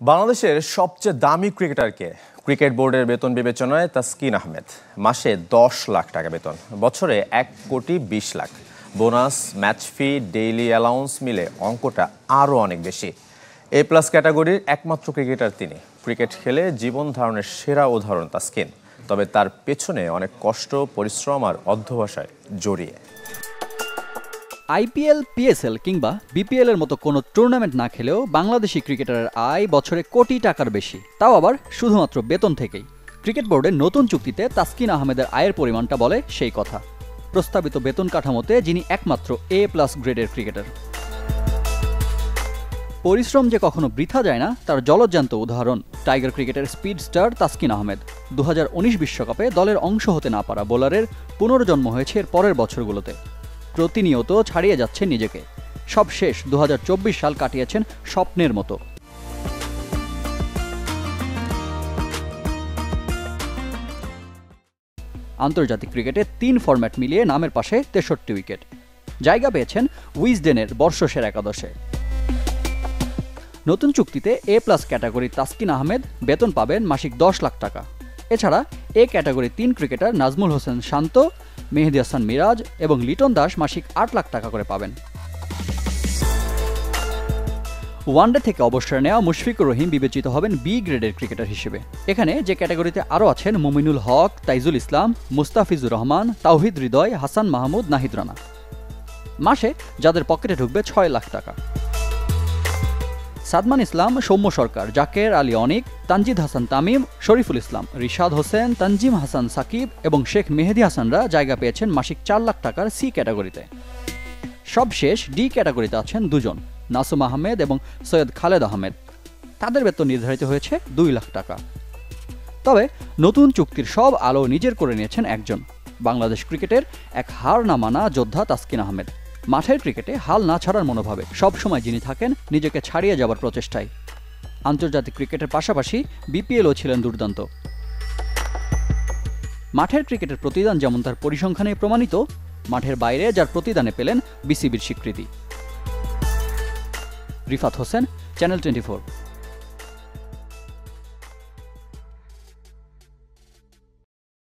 বাংলাদেশের সবচেয়ে দামি ক্রিকেটার কে? ক্রিকেট বোর্ডের বেতন বিবেচনায় তাসকিন আহমেদ। মাসে 10 লাখ টাকা বেতন, বছরে 1,20,00,000। বোনাস, ম্যাচ ফি, ডেইলি অ্যালাউন্স মিলে অঙ্কটা আরও অনেক বেশি। A+ ক্যাটাগরির একমাত্র ক্রিকেটার তিনি। ক্রিকেট খেলে জীবন ধারণের সেরা উদাহরণ তাসকিন। তবে তার পেছনে অনেক কষ্ট, পরিশ্রম আর অধ্যবসায় জড়িয়ে। IPL, PSL কিংবা BPL এর মতো কোনো টুর্নামেন্ট না খেলেও বাংলাদেশি ক্রিকেটারের আয় বছরে কোটি টাকার বেশি, তাও আবার শুধুমাত্র বেতন থেকেই। ক্রিকেট বোর্ডের নতুন চুক্তিতে তাসকিন আহমেদের আয়ের পরিমাণটা বলে সেই কথা। প্রস্তাবিত বেতন কাঠামোতে যিনি একমাত্র A+ গ্রেডের ক্রিকেটার। পরিশ্রম যে কখনো বৃথা যায় না তার জলজ্যান্ত উদাহরণ টাইগার ক্রিকেটের স্পিড স্টার তাসকিন আহমেদ। 2019 বিশ্বকাপে দলের অংশ হতে না পারা বোলারের পুনর্জন্ম হয়েছে এর পরের বছরগুলোতে। প্রতিনিয়ত ছাড়িয়ে যাচ্ছেন নিজেকে। সবশেষ 2024 সাল কাটিয়েছেন স্বপ্নের মতো। আন্তর্জাতিক ক্রিকেটে 3 ফরম্যাট মিলিয়ে নামের পাশে 63 উইকেট। জায়গা পেয়েছেন উইজডেনের বর্ষসেরা একাদশে। নতুন চুক্তিতে A+ ক্যাটাগরি তাসকিন আহমেদ বেতন পাবেন মাসিক 10 লাখ টাকা। এছাড়া A category 3 cricketer Najmul Hossain Shanto, Mehedi Hasan Miraz এবং লিটন দাস মাসিক 8 লাখ টাকা করে পাবেন। ওয়ানডে থেকে অবসর নেওয়া মুশফিকুর রহিম বিবেচিত হবেন B গ্রেডের ক্রিকেটার হিসেবে। এখানে যে ক্যাটাগরিতে আরও আছেন মুমিনুল হক, তাইজুল ইসলাম, মুস্তাফিজুর রহমান, তাওহিদ হৃদয়, হাসান মাহমুদ, নাহিদ রানা। মাসে যাদের পকেটে ঢুকবে 6 লাখ টাকা। সাদমান ইসলাম, সৌম্য সরকার, জাকের আলী অনিক, তানজিদ হাসান তামিম, শরীফুল ইসলাম, রিশাদ হোসেন, তানজিম হাসান সাকিব এবং শেখ মেহেদী হাসানরা জায়গা পেয়েছেন মাসিক 4 লাখ টাকার C ক্যাটাগরিতে। সবশেষ D ক্যাটাগরিতে আছেন দুজন, নাসুম আহমেদ এবং সৈয়দ খালেদ আহমেদ। তাদের বেতন নির্ধারিত হয়েছে 2 লাখ টাকা। তবে নতুন চুক্তির সব আলো নিজের করে নিয়েছেন একজন, বাংলাদেশ ক্রিকেটের এক হার না মানা যোদ্ধা তাসকিন আহমেদ। মাঠের ক্রিকেটে হাল না ছাড়ার মনোভাবে সবসময় যিনি থাকেন নিজেকে ছাড়িয়ে যাবার প্রচেষ্টায়। আন্তর্জাতিক ক্রিকেটের পাশাপাশি BPLও ছিলেন দুর্দান্ত। মাঠের ক্রিকেটের প্রতিদান যেমন তার পরিসংখ্যানে প্রমাণিত, মাঠের বাইরে যার প্রতিদানে পেলেন BCBর স্বীকৃতি। রিফাত হোসেন, চ্যানেল 24।